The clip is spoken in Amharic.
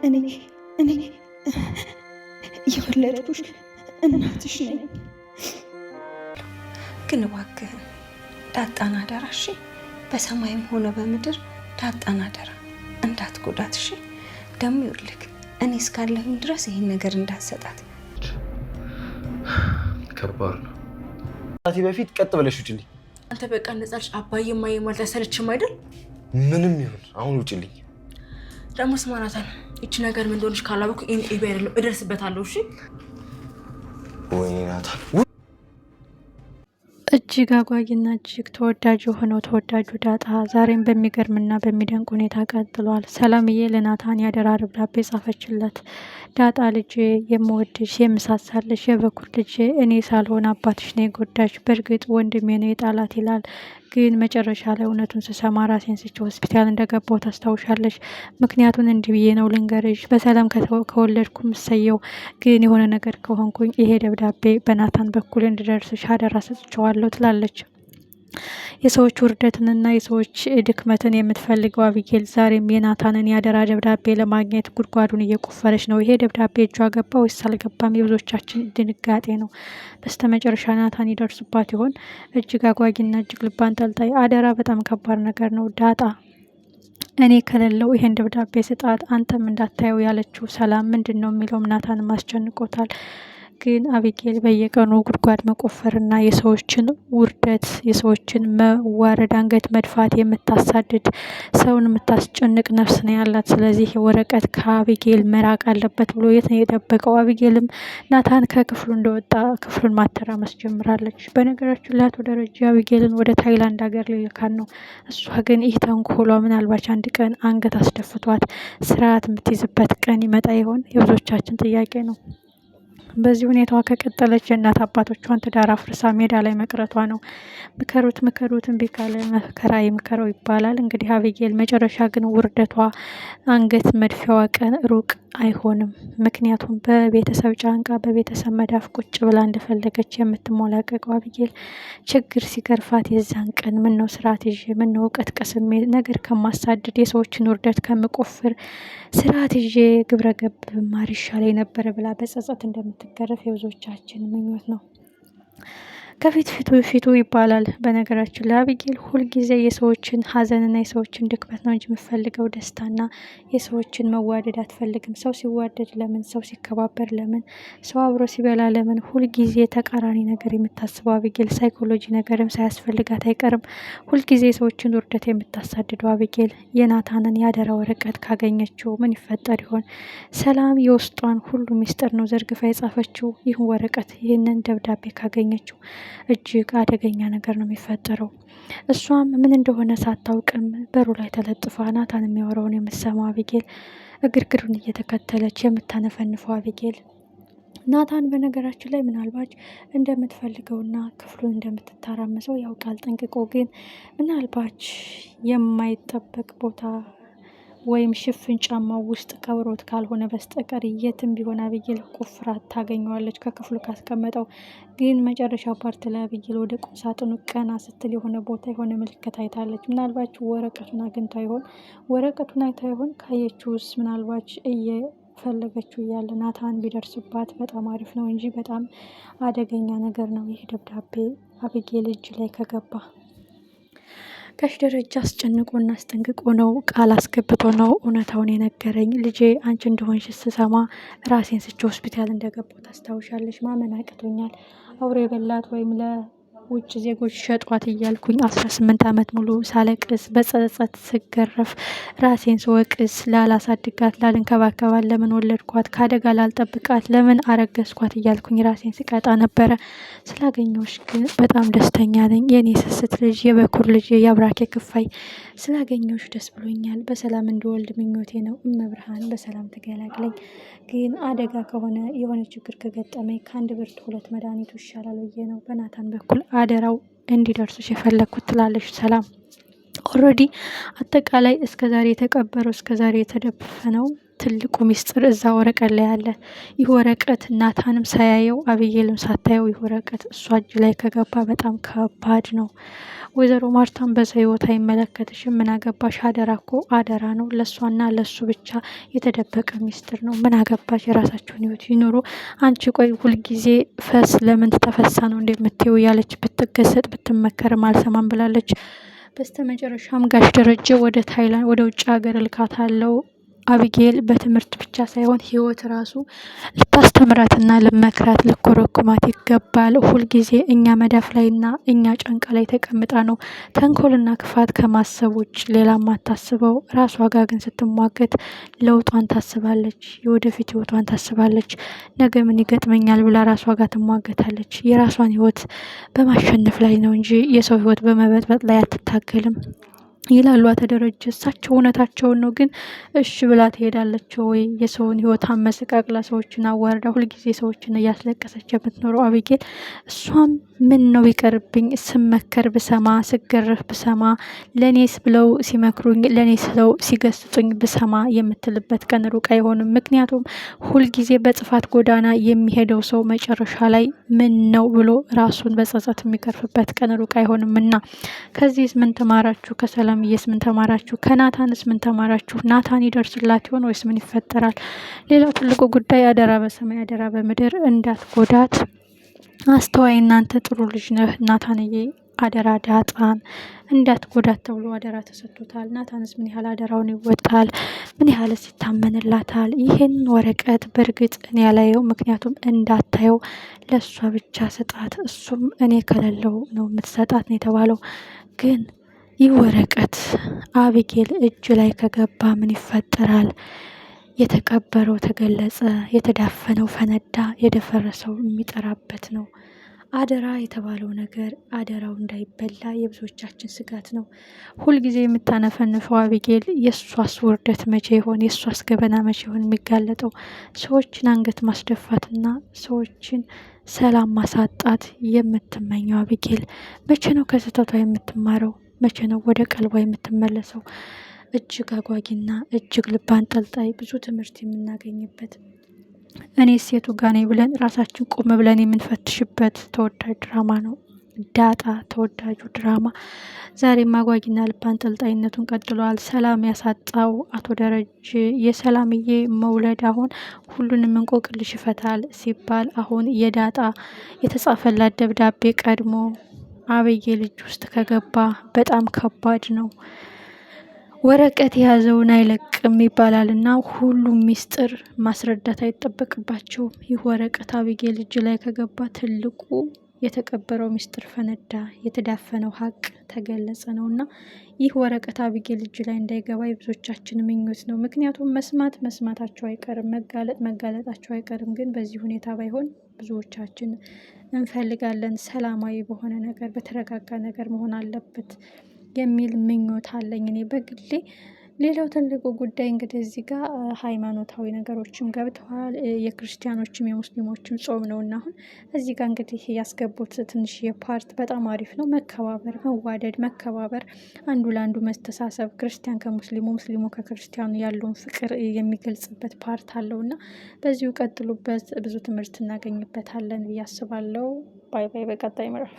እኔ እኔ የወለድኩሽ እናትሽ ነኝ። ግን እባክህን ዳጣን አደራ እሺ። በሰማይም ሆነ በምድር ዳጣን አደራ እንዳትጎዳት እሺ። ደግሞ ይኸውልህ እኔ እስካለሁኝ ድረስ ይሄን ነገር እንዳትሰጣት። ከባድ ነው። አቲ በፊት ቀጥ ብለሽ ውጭልኝ። አንተ በቃ ነጻልሽ አባዬ ማየ ማለት አይሰለችም አይደል? ምንም ይሁን አሁን ውጭልኝ። ደግሞ ስማናታል እቺ ነገር ምን እንደሆነች ካላወኩ ኢቤ አይደለም እደርስበታለሁ። እሺ ወይኔ ናታል እጅግ አጓጊና እጅግ ተወዳጅ የሆነው ተወዳጁ ዳጣ ዛሬም በሚገርምና በሚደንቅ ሁኔታ ቀጥሏል። ሰላምዬ ለናታን ያደራ ደብዳቤ ጻፈችለት። ዳጣ ልጄ፣ የምወድሽ የምሳሳልሽ የበኩር ልጄ፣ እኔ ሳልሆን አባትሽ ነው የጎዳሽ። በእርግጥ ወንድሜ ነው የጣላት ይላል። ግን መጨረሻ ላይ እውነቱን ስሰማ ራሴን ስቼ ሆስፒታል እንደገባው ታስታውሻለሽ። ምክንያቱን እንዲህ ብዬ ነው ልንገርሽ። በሰላም ከወለድኩ ምሰየው፣ ግን የሆነ ነገር ከሆንኩኝ ይሄ ደብዳቤ በናታን በኩል እንዲደርስሽ አደራ ሰጥቼዋለሁ ትላለች። የሰዎች ውርደትንና የሰዎች ድክመትን የምትፈልገው አቢጌል ዛሬም የናታንን ያደራ ደብዳቤ ለማግኘት ጉድጓዱን እየቆፈረች ነው። ይሄ ደብዳቤ እጇ ገባ ወይስ አልገባም? የብዙዎቻችን ድንጋጤ ነው። በስተመጨረሻ ናታን ይደርሱባት ይሆን? እጅግ አጓጊና እጅግ ልብ አንጠልጣይ አደራ። በጣም ከባድ ነገር ነው። ዳጣ እኔ ከሌለው ይሄን ደብዳቤ ስጣት፣ አንተም እንዳታየው ያለችው ሰላም ምንድን ነው የሚለውም ናታንም አስጨንቆታል። ግን አቢጌል በየቀኑ ጉድጓድ መቆፈርና የሰዎችን ውርደት የሰዎችን መዋረድ አንገት መድፋት የምታሳድድ ሰውን የምታስጨንቅ ነፍስ ነው ያላት። ስለዚህ ወረቀት ከአቢጌል መራቅ አለበት ብሎ የት ነው የደበቀው? አቢጌልም ናታን ከክፍሉ እንደወጣ ክፍሉን ማተራመስ ጀምራለች። በነገራችን ላይ አቶ ደረጃ አቢጌልን ወደ ታይላንድ ሀገር ሊልካን ነው። እሷ ግን ይህ ተንኮሏ ምናልባት አንድ ቀን አንገት አስደፍቷት ስርዓት የምትይዝበት ቀን ይመጣ ይሆን? የብዙዎቻችን ጥያቄ ነው። በዚህ ሁኔታዋ ከቀጠለች የእናት አባቶቿን ትዳር አፍርሳ ሜዳ ላይ መቅረቷ ነው። ምከሩት እምቢ ካለ መከራ ይምከረው ይባላል። እንግዲህ አቢጌል መጨረሻ ግን ውርደቷ አንገት መድፊያዋ ቀን ሩቅ አይሆንም። ምክንያቱም በቤተሰብ ጫንቃ በቤተሰብ መዳፍ ቁጭ ብላ እንደፈለገች የምትሞላቀቀው አቢጌል ችግር ሲገርፋት የዛን ቀን ምን ነው ስርዓት ይዤ ምን ነው እውቀት ቀስሜ ነገር ከማሳድድ የሰዎችን ውርደት ከምቆፍር ስርዓት ይዤ ግብረ ገብ ማር ይሻለኝ ነበረ ብላ በጸጸት እንደምትገረፍ የብዙዎቻችን ምኞት ነው። ከፊት ፊቱ ይባላል። በነገራችን ላይ አቢጌል ሁልጊዜ የሰዎችን ሀዘንና የሰዎችን ድክመት ነው እንጂ የምትፈልገው ደስታና የሰዎችን መዋደድ አትፈልግም። ሰው ሲዋደድ ለምን፣ ሰው ሲከባበር ለምን፣ ሰው አብሮ ሲበላ ለምን፣ ሁልጊዜ ተቃራኒ ነገር የምታስበው አቢጌል ሳይኮሎጂ ነገርም ሳያስፈልጋት አይቀርም። ሁልጊዜ የሰዎችን ውርደት የምታሳድደው አቢጌል የናታንን ያደራ ወረቀት ካገኘችው ምን ይፈጠር ይሆን? ሰላም የውስጧን ሁሉ ሚስጥር ነው ዘርግፋ የጻፈችው። ይህን ወረቀት ይህንን ደብዳቤ ካገኘችው እጅግ አደገኛ ነገር ነው የሚፈጠረው። እሷም ምን እንደሆነ ሳታውቅም በሩ ላይ ተለጥፋ ናታን የሚያወራውን የምትሰማው አቢጌል እግርግሩን እየተከተለች የምታነፈንፈው አቢጌል ናታን በነገራችን ላይ ምናልባት እንደምትፈልገውና ክፍሉን እንደምትታራመሰው ያውቃል ጠንቅቆ። ግን ምናልባት የማይጠበቅ ቦታ ወይም ሽፍን ጫማው ውስጥ ቀብሮት ካልሆነ በስተቀር የትም ቢሆን አቢጌል ቆፍራ ታገኘዋለች ከክፍሉ ካስቀመጠው። ግን መጨረሻ ፓርት ላይ አቢጌል ወደ ቁም ሳጥኑ ቀና ስትል የሆነ ቦታ የሆነ ምልክት አይታለች። ምናልባት ወረቀቱን አግኝታ ይሆን? ወረቀቱን አይታ ይሆን? ካየችውስ ምናልባት እየፈለገችው እያለ ናታን ቢደርስባት በጣም አሪፍ ነው እንጂ በጣም አደገኛ ነገር ነው ይህ ደብዳቤ አቢጌል እጅ ላይ ከገባ። ጋሽ ደረጃ አስጨንቆና አስጠንቅቆ ነው ቃል አስገብቶ ነው እውነታውን የነገረኝ። ልጄ አንቺ እንደሆንሽ ስሰማ ራሴን ስቼ ሆስፒታል እንደገባሁ ታስታውሻለሽ? ማመን አቅቶኛል። አውሬ በላት ወይም ለውጭ ዜጎች ሸጧት እያልኩኝ 18 ዓመት ሙሉ ሳለቅስ በጸጸት ስገረፍ ራሴን ስወቅስ ላላሳድጋት ላልንከባከባት ለምን ወለድኳት ከአደጋ ላልጠብቃት ለምን አረገዝኳት እያልኩኝ ራሴን ስቀጣ ነበረ። ስላገኘሁሽ ግን በጣም ደስተኛ ነኝ የኔ ስስት ልጅ የበኩር ልጅ የአብራኬ ክፋይ። ስላገኘሁሽ ደስ ብሎኛል። በሰላም እንድወልድ ምኞቴ ነው። እመብርሃን በሰላም ትገላግለኝ። ግን አደጋ ከሆነ የሆነ ችግር ከገጠመኝ ከአንድ ብርቱ ሁለት መድኃኒቱ ይሻላል ብዬ ነው በናታን በኩል አደራው እንዲደርሱሽ የፈለግኩት ትላለች ሰላም። ኦልሬዲ አጠቃላይ እስከዛሬ የተቀበረው እስከዛሬ የተደፈነው ትልቁ ሚስጥር እዛ ወረቀት ላይ አለ። ይህ ወረቀት ናታንም ሳያየው አብዬልም ሳታየው ይህ ወረቀት እሷ እጅ ላይ ከገባ በጣም ከባድ ነው። ወይዘሮ ማርታም በዛ ህይወት አይመለከትሽም፣ ምን አገባሽ? አደራ እኮ አደራ ነው፣ ለእሷና ለእሱ ብቻ የተደበቀ ሚስጥር ነው። ምን አገባሽ? የራሳቸውን ህይወት ይኑሩ። አንቺ ቆይ ሁልጊዜ ፈስ ለምን ተፈሳ ነው እንደምትይው ያለች ብትገሰጥ ብትመከርም አልሰማም ብላለች። በስተ መጨረሻም ጋሽ ደረጀ ወደ ታይላንድ ወደ ውጭ ሀገር ልካታለው። አቢጌል በትምህርት ብቻ ሳይሆን ህይወት ራሱ ልታስተምራትና ልመክራት ልኮረኩማት ይገባል። ሁልጊዜ እኛ መዳፍ ላይና እኛ ጫንቃ ላይ ተቀምጣ ነው ተንኮልና ክፋት ከማሰብ ውጭ ሌላ ማታስበው። ራሷ ጋር ግን ስትሟገት ለውጧን ታስባለች፣ የወደፊት ህይወቷን ታስባለች። ነገ ምን ይገጥመኛል ብላ ራሷ ጋር ትሟገታለች። የራሷን ህይወት በማሸነፍ ላይ ነው እንጂ የሰው ህይወት በመበጥበጥ ላይ አትታገልም ይላሉ አቶ ደረጀ። እሳቸው እውነታቸውን ነው፣ ግን እሺ ብላ ትሄዳለች ወይ? የሰውን ህይወት አመሰቃቅላ ሰዎችን አዋርዳ ሁልጊዜ ሰዎችን እያስለቀሰች የምትኖረው አቢጌል እሷም ምን ነው ቢቀርብኝ ስመከር ብሰማ ስገረፍ ብሰማ ለኔስ ብለው ሲመክሩኝ ለኔ ስለው ሲገስጡኝ ብሰማ የምትልበት ቀን ሩቅ አይሆንም። ምክንያቱም ሁልጊዜ በጥፋት ጎዳና የሚሄደው ሰው መጨረሻ ላይ ምን ነው ብሎ ራሱን በጸጸት የሚቀርፍበት ቀን ሩቅ አይሆንም እና ከዚህስ ምን ተማራችሁ? ከሰላምዬስ ምን ተማራችሁ? ከናታንስ ምን ተማራችሁ? ናታን ይደርስላት ይሆን ወይስ ምን ይፈጠራል? ሌላው ትልቁ ጉዳይ አደራ በሰማይ አደራ በምድር እንዳትጎዳት። አስተዋይ እናንተ ጥሩ ልጅ ነህ ናታንዬ፣ አደራ ዳጣን እንዳትጎዳት ተብሎ አደራ ተሰጥቶታል። ናታንስ ምን ያህል አደራውን ይወጣል? ምን ያህልስ ይታመንላታል? ይህን ወረቀት በእርግጥ እኔ ያላየው፣ ምክንያቱም እንዳታየው ለእሷ ብቻ ስጣት፣ እሱም እኔ ከሌለው ነው የምትሰጣት ነው የተባለው። ግን ይህ ወረቀት አቢጌል እጅ ላይ ከገባ ምን ይፈጠራል? የተቀበረው ተገለጸ፣ የተዳፈነው ፈነዳ፣ የደፈረሰው የሚጠራበት ነው። አደራ የተባለው ነገር አደራው እንዳይበላ የብዙዎቻችን ስጋት ነው። ሁልጊዜ የምታነፈንፈው አቢጌል የእሷስ ውርደት መቼ ይሆን? የእሷስ ገበና መቼ ይሆን የሚጋለጠው? ሰዎችን አንገት ማስደፋትና ሰዎችን ሰላም ማሳጣት የምትመኘው አቢጌል መቼ ነው ከስህተቷ የምትማረው? መቼ ነው ወደ ቀልቧ የምትመለሰው? እጅግ አጓጊና እጅግ ልብ አንጠልጣይ ብዙ ትምህርት የምናገኝበት እኔ ሴቱ ጋር ነኝ ብለን ራሳችን ቆም ብለን የምንፈትሽበት ተወዳጅ ድራማ ነው ዳጣ ተወዳጁ ድራማ። ዛሬም አጓጊና ልብ አንጠልጣይነቱን ቀጥሏል። ሰላም ያሳጣው አቶ ደረጀ የሰላምዬ መውለድ አሁን ሁሉንም እንቆቅልሽ ይፈታል ሲባል አሁን የዳጣ የተጻፈላት ደብዳቤ ቀድሞ አብዬ ልጅ ውስጥ ከገባ በጣም ከባድ ነው። ወረቀት የያዘውን አይለቅም ይባላል እና ሁሉም ሚስጥር ማስረዳት አይጠበቅባቸውም። ይህ ወረቀት አቢጌል እጅ ላይ ከገባ ትልቁ የተቀበረው ሚስጥር ፈነዳ፣ የተዳፈነው ሀቅ ተገለጸ ነው እና ይህ ወረቀት አቢጌል እጅ ላይ እንዳይገባ የብዙዎቻችን ምኞት ነው። ምክንያቱም መስማታቸው አይቀርም፣ መጋለጣቸው አይቀርም። ግን በዚህ ሁኔታ ባይሆን ብዙዎቻችን እንፈልጋለን። ሰላማዊ በሆነ ነገር በተረጋጋ ነገር መሆን አለበት የሚል ምኞት አለኝ እኔ በግሌ። ሌላው ትልቁ ጉዳይ እንግዲህ እዚህ ጋር ሃይማኖታዊ ነገሮችም ገብተዋል። የክርስቲያኖችም የሙስሊሞችም ጾም ነው እና አሁን እዚህ ጋር እንግዲህ ያስገቡት ትንሽ የፓርት በጣም አሪፍ ነው። መከባበር፣ መዋደድ፣ መከባበር፣ አንዱ ለአንዱ መስተሳሰብ፣ ክርስቲያን ከሙስሊሙ ሙስሊሙ ከክርስቲያኑ ያለውን ፍቅር የሚገልጽበት ፓርት አለው እና በዚሁ ቀጥሉበት። ብዙ ትምህርት እናገኝበታለን ብዬ አስባለሁ። ባይ ባይ። በቀጣይ ምዕራፍ